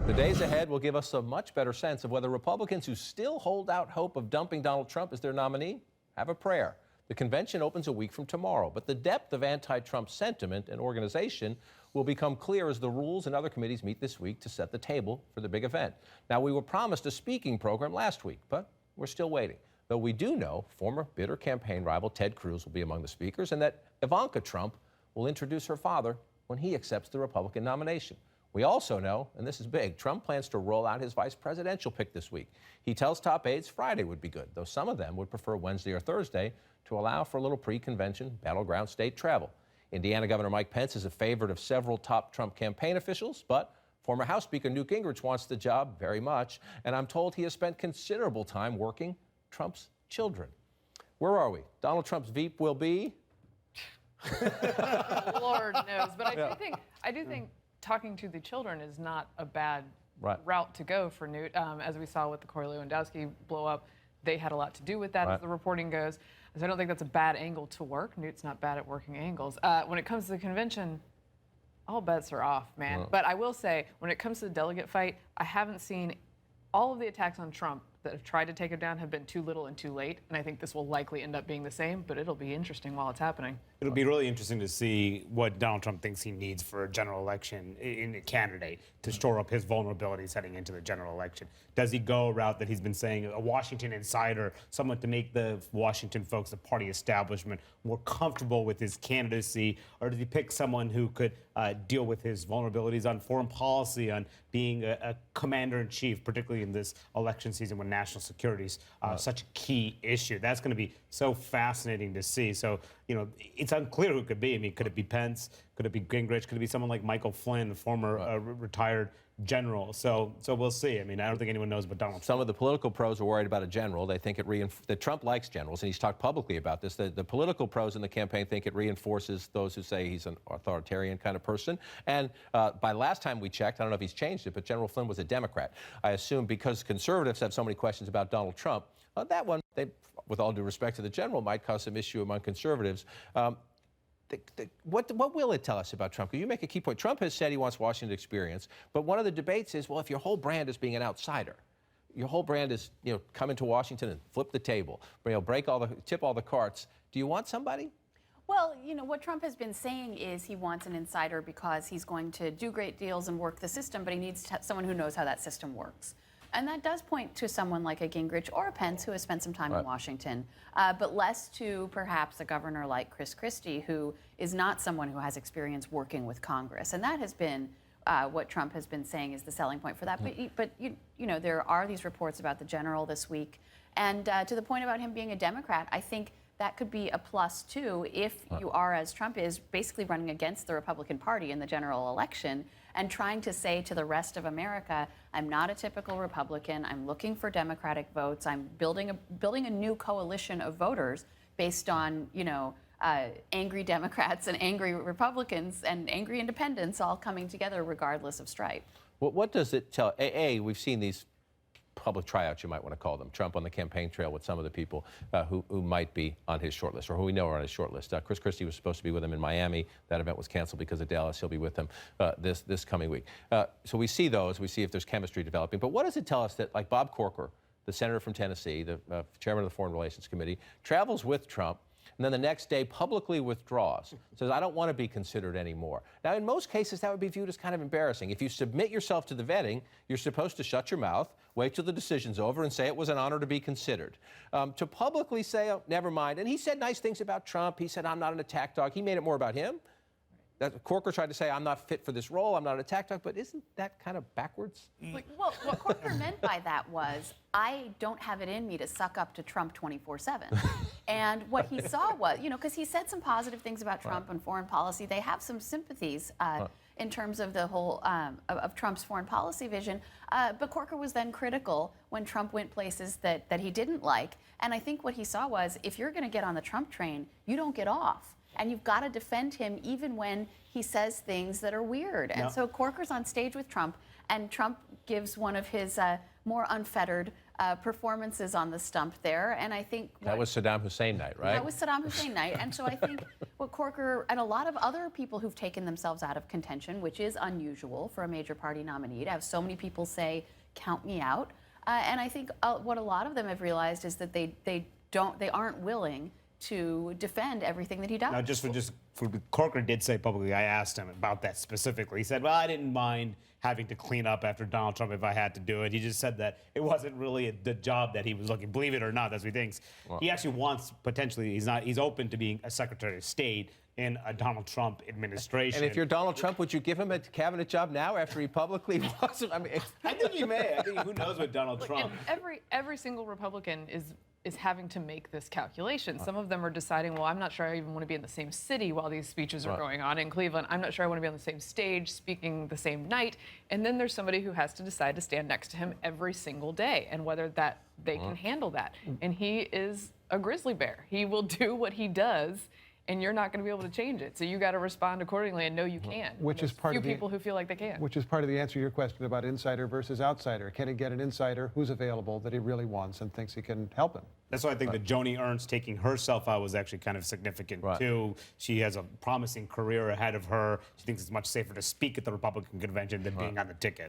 The days ahead will give us a much better sense of whether Republicans who still hold out hope of dumping Donald Trump as their nominee have a prayer. The convention opens a week from tomorrow, but the depth of anti-Trump sentiment and organization will become clear as the rules and other committees meet this week to set the table for the big event. Now, we were promised a speaking program last week, but we're still waiting. Though we do know former bitter campaign rival Ted Cruz will be among the speakers and that Ivanka Trump will introduce her father when he accepts the Republican nomination. We also know, and this is big, Trump plans to roll out his vice presidential pick this week. He tells top aides Friday would be good, though some of them would prefer Wednesday or Thursday to allow for a little pre-convention battleground state travel. Indiana Governor Mike Pence is a favorite of several top Trump campaign officials, but former House Speaker Newt Gingrich wants the job very much, and I'm told he has spent considerable time working Trump's children. Where are we? Donald Trump's Veep will be? Lord knows, but I do think talking to the children is not a bad route to go for Newt. As we saw with the Corey Lewandowski blow up, they had a lot to do with that as the reporting goes. So I don't think that's a bad angle to work. Newt's not bad at working angles. When it comes to the convention, all bets are off, man. But I will say, when it comes to the delegate fight, I haven't seen all of the attacks on Trump that have tried to take him down have been too little and too late, and I think this will likely end up being the same, but it'll be interesting while it's happening. It'll be really interesting to see what Donald Trump thinks he needs for a general election in a candidate to shore up his vulnerabilities heading into the general election. Does he go a route that he's been saying, a Washington insider, someone to make the Washington folks, the party establishment, more comfortable with his candidacy, or does he pick someone who could deal with his vulnerabilities on foreign policy, on being a commander-in-chief, particularly in this election season when national security is such a key issue? That's going to be so fascinating to see. So, you know, it's unclear who it could be. I mean, could it be Pence? Could it be Gingrich? Could it be someone like Michael Flynn, the former retired general? So we'll see. I mean, I don't think anyone knows but Donald Trump. Some of the political pros are worried about a general. They think that Trump likes generals, and he's talked publicly about this. The political pros in the campaign think it reinforces those who say he's an authoritarian kind of person. And by last time we checked, I don't know if he's changed it, but General Flynn was a Democrat. I assume because conservatives have so many questions about Donald Trump, that one, with all due respect to the general, might cause some issue among conservatives. What will it tell us about Trump? You make a key point. Trump has said he wants Washington experience, but one of the debates is, well, if your whole brand is being an outsider, your whole brand is, come into Washington and flip the table, tip all the carts. Do you want somebody? Well, what Trump has been saying is he wants an insider because he's going to do great deals and work the system, but he needs someone who knows how that system works. And that does point to someone like a Gingrich or a Pence who has spent some time in Washington, but less to perhaps a governor like Chris Christie, who is not someone who has experience working with Congress. And that has been what Trump has been saying is the selling point for that. But there are these reports about the general this week. And to the point about him being a Democrat, I think that could be a plus, too, if you are, as Trump is, basically running against the Republican Party in the general election and trying to say to the rest of America, I'm not a typical Republican. I'm looking for Democratic votes. I'm building a new coalition of voters based on, angry Democrats and angry Republicans and angry independents all coming together regardless of stripe. Well, what does it tell? We've seen these public tryouts, you might want to call them. Trump on the campaign trail with some of the people who might be on his short list or who we know are on his short list. Chris Christie was supposed to be with him in Miami. That event was canceled because of Dallas. He'll be with them this coming week. So we see those. We see if there's chemistry developing. But what does it tell us that, like Bob Corker, the senator from Tennessee, the chairman of the Foreign Relations Committee, travels with Trump, and then the next day publicly withdraws, says, I don't want to be considered anymore. Now, in most cases, that would be viewed as kind of embarrassing. If you submit yourself to the vetting, you're supposed to shut your mouth, wait till the decision's over, and say it was an honor to be considered. To publicly say, oh, never mind. And he said nice things about Trump. He said, I'm not an attack dog. He made it more about him. Corker tried to say, I'm not fit for this role, I'm not an attack dog, but isn't that kind of backwards? Well, what Corker meant by that was, I don't have it in me to suck up to Trump 24/7. And what he saw was, because he said some positive things about Trump and foreign policy, they have some sympathies in terms of the whole, of Trump's foreign policy vision. But Corker was then critical when Trump went places that he didn't like. And I think what he saw was, if you're going to get on the Trump train, you don't get off. And you've got to defend him even when he says things that are weird. And so Corker's on stage with Trump, and Trump gives one of his more unfettered performances on the stump there. And I think that was Saddam Hussein night, right? That was Saddam Hussein night. And so I think what Corker and a lot of other people who've taken themselves out of contention, which is unusual for a major party nominee to have so many people say, count me out. And I think what a lot of them have realized is that they aren't willing to defend everything that he does. Now, Corker did say publicly, I asked him about that specifically. He said, well, I didn't mind having to clean up after Donald Trump if I had to do it. He just said that it wasn't really the job that he was looking. Believe it or not, that's what he thinks. Well, he actually wants, potentially, he's open to being a Secretary of State in a Donald Trump administration. And if you're Donald Trump, would you give him a cabinet job now after he publicly was? I mean, I think he may. I think who knows what Donald Trump. Every single Republican is having to make this calculation. Some of them are deciding, well, I'm not sure I even want to be in the same city while these speeches are going on in Cleveland. I'm not sure I want to be on the same stage speaking the same night. And then there's somebody who has to decide to stand next to him every single day and whether that they can handle that. And he is a grizzly bear. He will do what he does, and you're not going to be able to change it. So you got to respond accordingly and know you can. Which is part of the people who feel like they can. Which is part of the answer to your question about insider versus outsider. Can he get an insider who's available that he really wants and thinks he can help him? That's why I think that Joni Ernst taking herself out was actually kind of significant, too. She has a promising career ahead of her. She thinks it's much safer to speak at the Republican convention than being on the ticket.